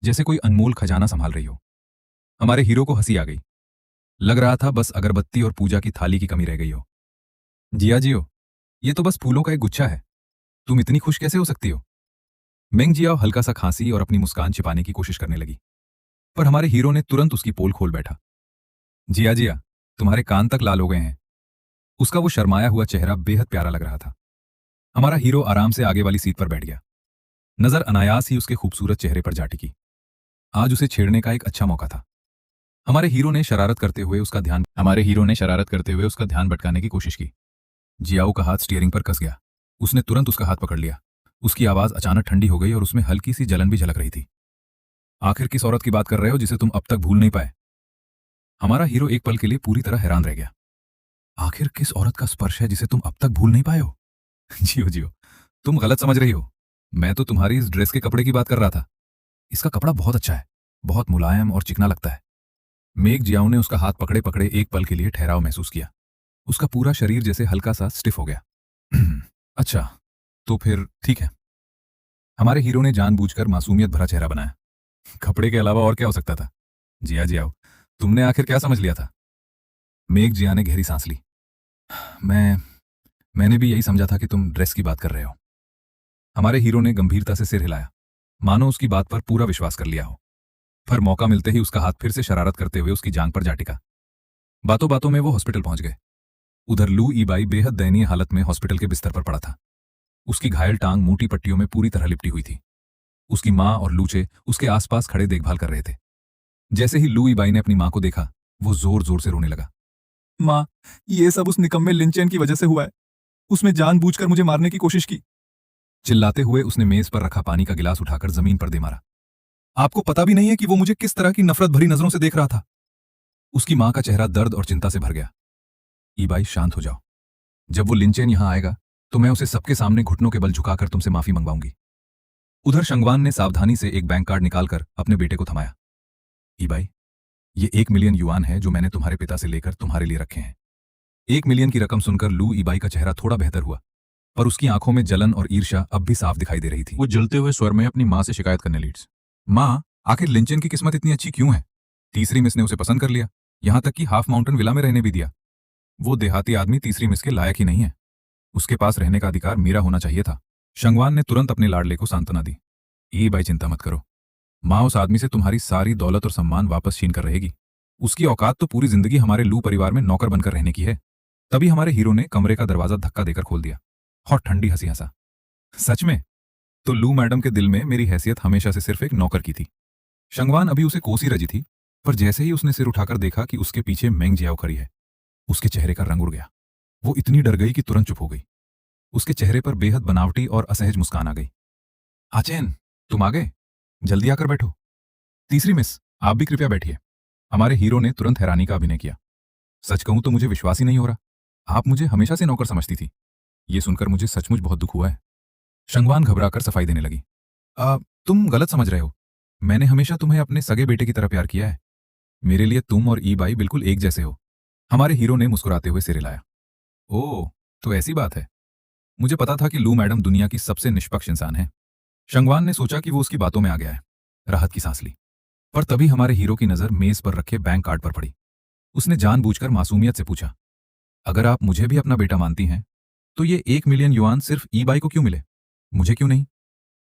जैसे कोई अनमोल खजाना संभाल रही हो। हमारे हीरो को हंसी आ गई। लग रहा था बस अगरबत्ती और पूजा की थाली की कमी रह गई हो। जिया जियो, ये तो बस फूलों का एक गुच्छा है। तुम इतनी खुश कैसे हो सकती हो? मेंग जियाओ हल्का सा खांसी और अपनी मुस्कान छिपाने की कोशिश करने लगी, पर हमारे हीरो ने तुरंत उसकी पोल खोल बैठा। जिया जिया, तुम्हारे कान तक लाल हो गए हैं। उसका वो शर्माया हुआ चेहरा बेहद प्यारा लग रहा था। हमारा हीरो आराम से आगे वाली सीट पर बैठ गया। नजर अनायास ही उसके खूबसूरत चेहरे पर जा टिकी। आज उसे छेड़ने का एक अच्छा मौका था। हमारे हीरो ने शरारत करते हुए उसका ध्यान भटकाने की कोशिश की। जियाओ का हाथ स्टीयरिंग पर कस गया। उसने तुरंत उसका हाथ पकड़ लिया। उसकी आवाज अचानक ठंडी हो गई और उसमें हल्की सी जलन भी झलक रही थी। आखिर किस औरत की बात कर रहे हो जिसे तुम अब तक भूल नहीं पाए? हमारा हीरो एक पल के लिए पूरी तरह हैरान रह गया। आखिर किस औरत का स्पर्श है जिसे तुम अब तक भूल नहीं पाए हो? जियो जियो, तुम गलत समझ रही हो। मैं तो तुम्हारी इस ड्रेस के कपड़े की बात कर रहा था। इसका कपड़ा बहुत अच्छा है, बहुत मुलायम और चिकना लगता है। मेघ जियाओ ने उसका हाथ पकड़े पकड़े एक पल के लिए ठहराव महसूस किया। उसका पूरा शरीर जैसे हल्का सा स्टिफ हो गया। अच्छा, तो फिर ठीक है। हमारे हीरो ने जानबूझकर मासूमियत भरा चेहरा बनाया। कपड़े के अलावा और क्या हो सकता था? जिया जियाओ, तुमने आखिर क्या समझ लिया था? मेघ जिया ने गहरी सांस ली। मैं मैंने भी यही समझा था कि तुम ड्रेस की बात कर रहे हो। हमारे हीरो ने गंभीरता से सिर हिलाया, मानो उसकी बात पर पूरा विश्वास कर लिया हो। पर मौका मिलते ही उसका हाथ फिर से शरारत करते हुए उसकी जांग पर जा टिका। बातों बातों में वो हॉस्पिटल पहुंच गए। उधर लू ईबाई बेहद दयनीय हालत में हॉस्पिटल के बिस्तर पर पड़ा था। उसकी घायल टांग मोटी पट्टियों में पूरी तरह लिपटी हुई थी। उसकी माँ और लूचे उसके आसपास खड़े देखभाल कर रहे थे। जैसे ही लू ईबाई ने अपनी माँ को देखा, वो जोर जोर से रोने लगा। माँ, ये सब उस निकम्मे लिंचेन की वजह से हुआ है। उसने जानबूझकर मुझे मारने की कोशिश की। चिल्लाते हुए उसने मेज पर रखा पानी का गिलास उठाकर जमीन पर दे मारा। आपको पता भी नहीं है कि वो मुझे किस तरह की नफरत भरी नजरों से देख रहा था। उसकी मां का चेहरा दर्द और चिंता से भर गया। ईबाई, शांत हो जाओ। जब वो लिंचेन यहां आएगा तो मैं उसे सबके सामने घुटनों के बल झुकाकर तुमसे माफी मंगवाऊंगी। उधर शंगवान ने सावधानी से एक बैंक कार्ड निकालकर अपने बेटे को थमाया। ईबाई, ये 1 मिलियन युआन है जो मैंने तुम्हारे पिता से लेकर तुम्हारे लिए रखे हैं। 1 मिलियन की रकम सुनकर लू ईबाई का चेहरा थोड़ा बेहतर हुआ, पर उसकी आंखों में जलन और ईर्ष्या अब भी साफ दिखाई दे रही थी। वो जलते हुए स्वर में अपनी मां से शिकायत करने लगी। मां, आखिर लिंचेन की किस्मत इतनी अच्छी क्यों है? तीसरी मिस ने उसे पसंद कर लिया, यहां तक कि हाफ माउंटेन विला में रहने भी दिया। वो देहाती आदमी तीसरी मिस के लायक ही नहीं है। उसके पास रहने का अधिकार मेरा होना चाहिए था। शंगवान ने तुरंत अपने लाडले को सांत्वना दी। ई भाई, चिंता मत करो। माँ उस आदमी से तुम्हारी सारी दौलत और सम्मान वापस छीन कर रहेगी। उसकी औकात तो पूरी जिंदगी हमारे लू परिवार में नौकर बनकर रहने की है। तभी हमारे हीरो ने कमरे का दरवाजा धक्का देकर खोल दिया और ठंडी हंसी हंसा। सच में? तो लू मैडम के दिल में मेरी हैसियत हमेशा से सिर्फ एक नौकर की थी। शंगवान अभी उसे कोसी रजी थी, पर जैसे ही उसने सिर उठाकर देखा कि उसके पीछे मेंग जियाओ खड़ी है, उसके चेहरे का रंग उड़ गया। वो इतनी डर गई कि तुरंत चुप हो गई। उसके चेहरे पर बेहद बनावटी और असहज मुस्कान आ गई। आचैन, तुम आ गए? जल्दी आकर बैठो। तीसरी मिस, आप भी कृपया बैठिए। हमारे हीरो ने तुरंत हैरानी का अभिनय किया। सच कहूं तो मुझे विश्वास ही नहीं हो रहा। आप मुझे हमेशा से नौकर समझती थी। ये सुनकर मुझे सचमुच बहुत दुख हुआ है। शंगवान घबराकर सफाई देने लगी। तुम गलत समझ रहे हो। मैंने हमेशा तुम्हें अपने सगे बेटे की तरह प्यार किया है। मेरे लिए तुम और ई बाई बिल्कुल एक जैसे हो। हमारे हीरो ने मुस्कुराते हुए सिर हिलाया। ओह, तो ऐसी बात है। मुझे पता था कि लू मैडम दुनिया की सबसे निष्पक्ष इंसान है। शंगवान ने सोचा कि वो उसकी बातों में आ गया है। राहत की सांस ली। पर तभी हमारे हीरो की नजर मेज पर रखे बैंक कार्ड पर पड़ी। उसने जानबूझकर मासूमियत से पूछा, अगर आप मुझे भी अपना बेटा मानती हैं तो ये 1 मिलियन युआन सिर्फ ई बाई को क्यों मिले, मुझे क्यों नहीं?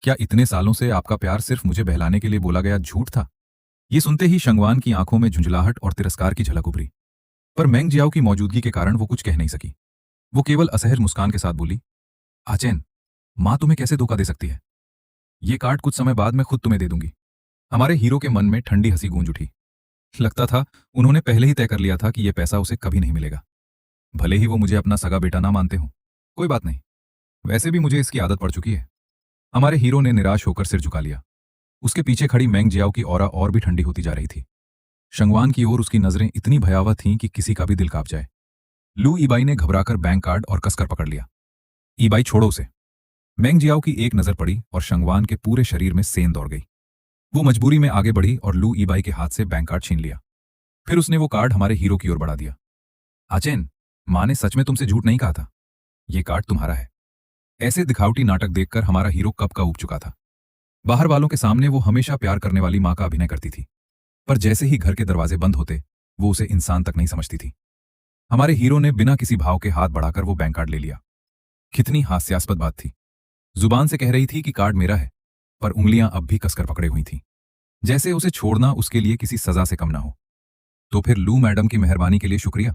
क्या इतने सालों से आपका प्यार सिर्फ मुझे बहलाने के लिए बोला गया झूठ था? ये सुनते ही शंगवान की आंखों में झुंझलाहट और तिरस्कार की झलक उभरी, पर मेंग जियाओ की मौजूदगी के कारण वो कुछ कह नहीं सकी। वो केवल असहज मुस्कान के साथ बोली, आचैन, मां तुम्हें कैसे धोखा दे सकती है? ये कार्ड कुछ समय बाद मैं खुद तुम्हें दे दूंगी। हमारे हीरो के मन में ठंडी हंसी गूंज उठी। लगता था उन्होंने पहले ही तय कर लिया था कि यह पैसा उसे कभी नहीं मिलेगा, भले ही वो मुझे अपना सगा बेटा ना मानते हो। कोई बात नहीं, वैसे भी मुझे इसकी आदत पड़ चुकी है। हमारे हीरो ने निराश होकर सिर झुका लिया। उसके पीछे खड़ी मेंग जियाओ की ऑरा और भी ठंडी होती जा रही थी। शंगवान की ओर उसकी नजरें इतनी भयावह थीं कि किसी का भी दिल कांप जाए। लू ईबाई ने घबराकर बैंक कार्ड और कसकर पकड़ लिया। ईबाई, छोड़ो उसे। मेंग जियाओ की एक नजर पड़ी और शंगवान के पूरे शरीर में सेंध दौड़ गई। वो मजबूरी में आगे बढ़ी और लू ईबाई के हाथ से बैंक कार्ड छीन लिया। फिर उसने वो कार्ड हमारे हीरो की ओर बढ़ा दिया। आचेन, माँ ने सच में तुमसे झूठ नहीं कहा था। ये कार्ड तुम्हारा है। ऐसे दिखावटी नाटक देखकर हमारा हीरो कब का ऊब चुका था। बाहर वालों के सामने वो हमेशा प्यार करने वाली माँ का अभिनय करती थी, पर जैसे ही घर के दरवाजे बंद होते वो उसे इंसान तक नहीं समझती थी। हमारे हीरो ने बिना किसी भाव के हाथ बढ़ाकर वो बैंक कार्ड ले लिया। कितनी हास्यास्पद बात थी। जुबान से कह रही थी कि कार्ड मेरा है, पर उंगलियां अब भी कसकर पकड़े हुई थीं, जैसे उसे छोड़ना उसके लिए किसी सजा से कम ना हो। तो फिर लू मैडम की मेहरबानी के लिए शुक्रिया।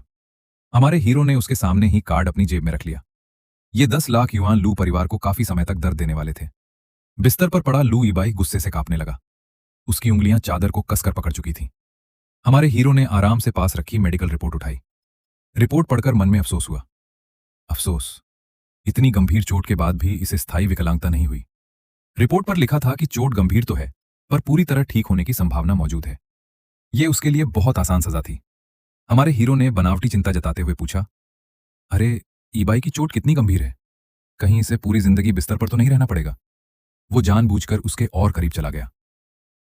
हमारे हीरो ने उसके सामने ही कार्ड अपनी जेब में रख लिया। ये 10 लाख युआन लू परिवार को काफी समय तक दर्द देने वाले थे। बिस्तर पर पड़ा लू ईबाई गुस्से से कांपने लगा। उसकी उंगलियां चादर को कसकर पकड़ चुकी थीं। हमारे हीरो ने आराम से पास रखी मेडिकल रिपोर्ट उठाई। रिपोर्ट पढ़कर मन में अफसोस हुआ। अफसोस, इतनी गंभीर चोट के बाद भी इसे स्थायी विकलांगता नहीं हुई। रिपोर्ट पर लिखा था कि चोट गंभीर तो है, पर पूरी तरह ठीक होने की संभावना मौजूद है। यह उसके लिए बहुत आसान सजा थी। हमारे हीरो ने बनावटी चिंता जताते हुए पूछा, अरे, ईबाई की चोट कितनी गंभीर है? कहीं इसे पूरी जिंदगी बिस्तर पर तो नहीं रहना पड़ेगा? वो जानबूझकर उसके और करीब चला गया।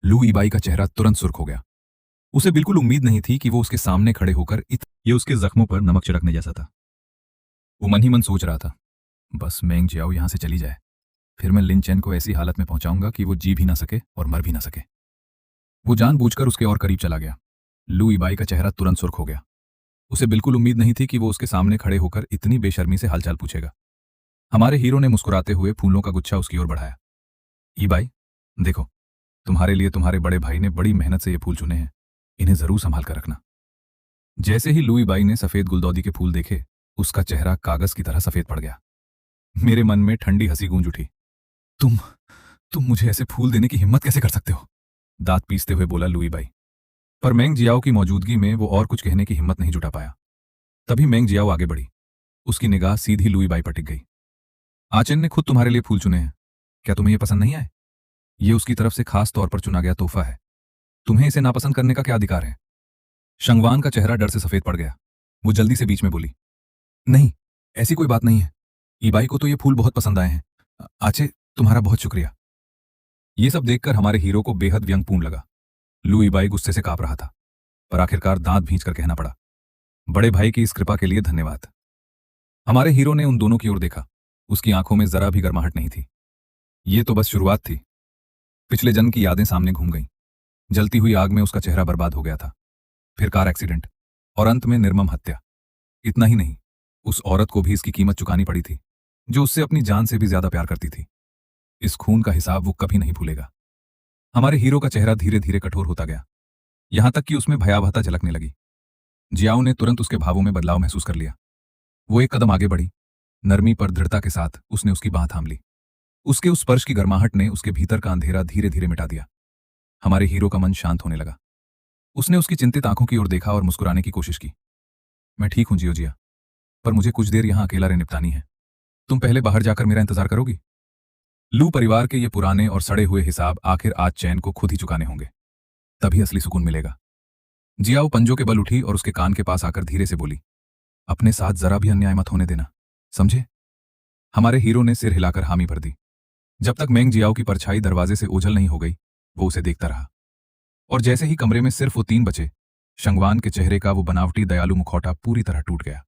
लू ईबाई का चेहरा तुरंत सुर्ख हो गया। उसे बिल्कुल उम्मीद नहीं थी कि वो उसके सामने खड़े होकर ये उसके जख्मों पर नमक छिड़कने जैसा था। वो मन ही मन सोच रहा था, बस मेंग जियाओ यहां से चली जाए, फिर मैं लिन चैन को ऐसी हालत में पहुंचाऊंगा कि वो जी भी ना सके और मर भी ना सके। वो जानबूझकर उसके और करीब चला गया। लू ईबाई का चेहरा तुरंत सुर्ख हो गया। उसे बिल्कुल उम्मीद नहीं थी कि वो उसके सामने खड़े होकर इतनी बेशर्मी से हालचाल पूछेगा। हमारे हीरो ने मुस्कुराते हुए फूलों का गुच्छा उसकी ओर बढ़ाया। ईबाई, देखो, तुम्हारे लिए तुम्हारे बड़े भाई ने बड़ी मेहनत से ये फूल चुने हैं, इन्हें जरूर संभाल कर रखना। जैसे ही लुई बाई ने सफेद गुलदौदी के फूल देखे, उसका चेहरा कागज की तरह सफेद पड़ गया। मेरे मन में ठंडी हंसी गूंज उठी। तुम तुम मुझे ऐसे फूल देने की हिम्मत कैसे कर सकते हो? दांत पीसते हुए बोला लुई बाई। पर मेंग जियाओ की मौजूदगी में वो और कुछ कहने की हिम्मत नहीं जुटा पाया। तभी मेंग जियाओ आगे बढ़ी। उसकी निगाह सीधी लुई बाई पर टिक गई। आचन ने खुद तुम्हारे लिए फूल चुने हैं, क्या तुम्हें ये पसंद नहीं आए? ये उसकी तरफ से खास तौर पर चुना गया तोहफा है। तुम्हें इसे नापसंद करने का क्या अधिकार है? शंगवान का चेहरा डर से सफेद पड़ गया। वो जल्दी से बीच में बोली, नहीं, ऐसी कोई बात नहीं है। ईबाई को तो ये फूल बहुत पसंद आए हैं। आचे, तुम्हारा बहुत शुक्रिया। ये सब देखकर हमारे हीरो को बेहद व्यंगपूर्ण लगा। लू ईबाई गुस्से से कांप रहा था, पर आखिरकार दांत भींच कर कहना पड़ा, बड़े भाई की इस कृपा के लिए धन्यवाद। हमारे हीरो ने उन दोनों की ओर देखा। उसकी आंखों में जरा भी गर्माहट नहीं थी। ये तो बस शुरुआत थी। पिछले जन्म की यादें सामने घूम गईं। जलती हुई आग में उसका चेहरा बर्बाद हो गया था, फिर कार एक्सीडेंट, और अंत में निर्मम हत्या। इतना ही नहीं, उस औरत को भी इसकी कीमत चुकानी पड़ी थी, जो उससे अपनी जान से भी ज्यादा प्यार करती थी। इस खून का हिसाब वो कभी नहीं भूलेगा। हमारे हीरो का चेहरा धीरे धीरे कठोर होता गया, यहां तक कि उसमें भयावहता झलकने लगी। जियाओ ने तुरंत उसके भावों में बदलाव महसूस कर लिया। वो एक कदम आगे बढ़ी। नरमी पर दृढ़ता के साथ उसने उसकी बांह थाम ली। उसके उस स्पर्श की गर्माहट ने उसके भीतर का अंधेरा धीरे धीरे मिटा दिया। हमारे हीरो का मन शांत होने लगा। उसने उसकी चिंतित आंखों की ओर देखा और मुस्कुराने की कोशिश की। मैं ठीक हूं जियो जिया, पर मुझे कुछ देर यहां अकेला रह निपटानी है। तुम पहले बाहर जाकर मेरा इंतजार करोगी? लू परिवार के ये पुराने और सड़े हुए हिसाब आखिर आज चैन को खुद ही चुकाने होंगे, तभी असली सुकून मिलेगा। जियाओ पंजों के बल उठी और उसके कान के पास आकर धीरे से बोली, अपने साथ जरा भी अन्याय मत होने देना, समझे? हमारे हीरो ने सिर हिलाकर हामी भर दी। जब तक मेंग जियाओ की परछाई दरवाजे से ओझल नहीं हो गई, वो उसे देखता रहा। और जैसे ही कमरे में सिर्फ वो 3 बचे, शंगवान के चेहरे का वो बनावटी दयालु मुखौटा पूरी तरह टूट गया।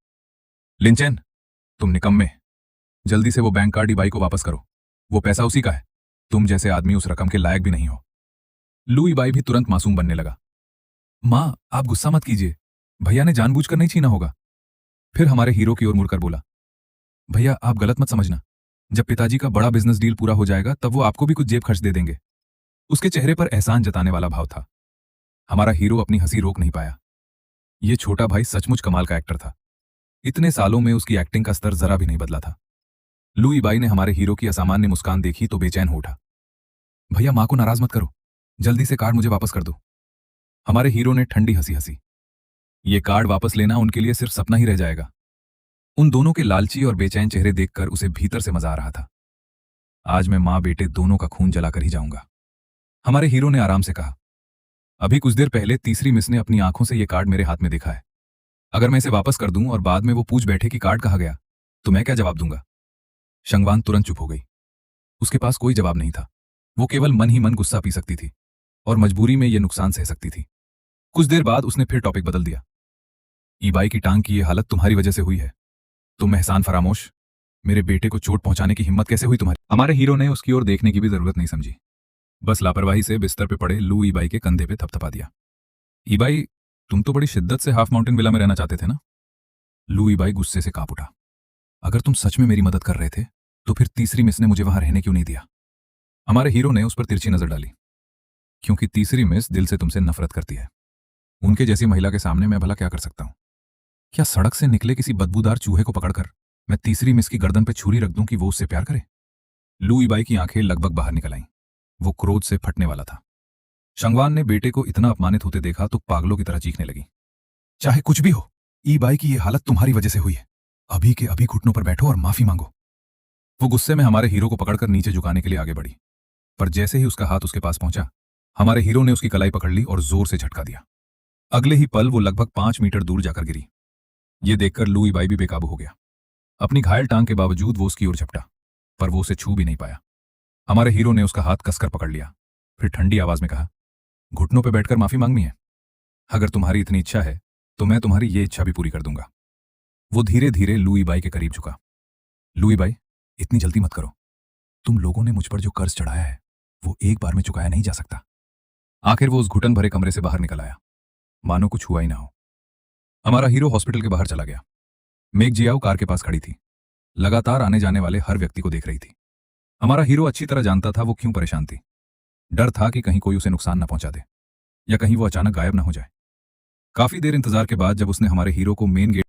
लिंचेन, तुम निकम्मे, जल्दी से वो बैंक कार्ड ईबाई को वापस करो। वो पैसा उसी का है। तुम जैसे आदमी उस रकम के लायक भी नहीं हो। लू ईबाई भी तुरंत मासूम बनने लगा। मां, आप गुस्सा मत कीजिए, भैया ने जानबूझकर नहीं छीना होगा। फिर हमारे हीरो की ओर मुड़कर बोला, भैया आप गलत मत समझना, जब पिताजी का बड़ा बिजनेस डील पूरा हो जाएगा तब वो आपको भी कुछ जेब खर्च दे देंगे। उसके चेहरे पर एहसान जताने वाला भाव था। हमारा हीरो अपनी हंसी रोक नहीं पाया। ये छोटा भाई सचमुच कमाल का एक्टर था। इतने सालों में उसकी एक्टिंग का स्तर जरा भी नहीं बदला था। लू ईबाई ने हमारे हीरो की असामान्य मुस्कान देखी तो बेचैन हो उठा। भैया मां को नाराज मत करो, जल्दी से कार्ड मुझे वापस कर दो। हमारे हीरो ने ठंडी हंसी हंसी। ये कार्ड वापस लेना उनके लिए सिर्फ सपना ही रह जाएगा। उन दोनों के लालची और बेचैन चेहरे देखकर उसे भीतर से मजा आ रहा था। आज मैं मां बेटे दोनों का खून जलाकर ही जाऊंगा। हमारे हीरो ने आराम से कहा, अभी कुछ देर पहले तीसरी मिस ने अपनी आंखों से यह कार्ड मेरे हाथ में देखा है। अगर मैं इसे वापस कर दूं और बाद में वो पूछ बैठे कि कार्ड कहाँ गया, तो मैं क्या जवाब दूंगा? शंगवान तुरंत चुप हो गई। उसके पास कोई जवाब नहीं था। वो केवल मन ही मन गुस्सा पी सकती थी। और मजबूरी में ये नुकसान सह सकती थी। कुछ देर बाद उसने फिर टॉपिक बदल दिया। ई बाई की टांग की ये हालत तुम्हारी वजह से हुई है। तुम एहसान फरामोश, मेरे बेटे को चोट पहुंचाने की हिम्मत कैसे हुई तुम्हारी? हमारे हीरो ने उसकी ओर देखने की भी जरूरत नहीं समझी, बस लापरवाही से बिस्तर पे पड़े लू ईबाई के कंधे पे थपथपा दिया। ईबाई, तुम तो बड़ी शिद्दत से हाफ माउंटेन विला में रहना चाहते थे ना? लू ईबाई गुस्से से कांप उठा। अगर तुम सच में मेरी मदद कर रहे थे तो फिर तीसरी मिस ने मुझे वहां रहने क्यों नहीं दिया? हमारे हीरो ने उस पर तिरछी नजर डाली। क्योंकि तीसरी मिस दिल से तुमसे नफरत करती है। उनके जैसी महिला के सामने मैं भला क्या कर सकता हूं? क्या सड़क से निकले किसी बदबूदार चूहे को पकड़कर मैं तीसरी मिस की गर्दन पे छुरी रख दूं कि वो उससे प्यार करे? लू ईबाई की आंखें लगभग बाहर निकल आईं। वो क्रोध से फटने वाला था। शंगवान ने बेटे को इतना अपमानित होते देखा तो पागलों की तरह चीखने लगी। चाहे कुछ भी हो, ईबाई की ये हालत तुम्हारी वजह से हुई है। अभी के अभी घुटनों पर बैठो और माफी मांगो। वो गुस्से में हमारे हीरो को पकड़कर नीचे झुकाने के लिए आगे बढ़ी, पर जैसे ही उसका हाथ उसके पास पहुंचा, हमारे हीरो ने उसकी कलाई पकड़ ली और जोर से झटका दिया। अगले ही पल वो लगभग 5 मीटर दूर जाकर गिरी। ये देखकर लू ईबाई भी बेकाबू हो गया। अपनी घायल टांग के बावजूद वो उसकी ओर झपटा, पर वो उसे छू भी नहीं पाया। हमारे हीरो ने उसका हाथ कसकर पकड़ लिया, फिर ठंडी आवाज में कहा, घुटनों पर बैठकर माफी मांगनी है? अगर तुम्हारी इतनी इच्छा है तो मैं तुम्हारी ये इच्छा भी पूरी कर दूंगा। वो धीरे धीरे लू ईबाई के करीब झुका। लू ईबाई, इतनी जल्दी मत करो। तुम लोगों ने मुझ पर जो कर्ज चढ़ाया है वो एक बार में चुकाया नहीं जा सकता। आखिर वो उस घुटन भरे कमरे से बाहर निकल आया, मानो कुछ हुआ ही ना हो। हमारा हीरो हॉस्पिटल के बाहर चला गया। मेघ जियाओ कार के पास खड़ी थी, लगातार आने जाने वाले हर व्यक्ति को देख रही थी। हमारा हीरो अच्छी तरह जानता था वो क्यों परेशान थी। डर था कि कहीं कोई उसे नुकसान न पहुंचा दे या कहीं वो अचानक गायब न हो जाए। काफी देर इंतजार के बाद जब उसने हमारे हीरो को मेन गेट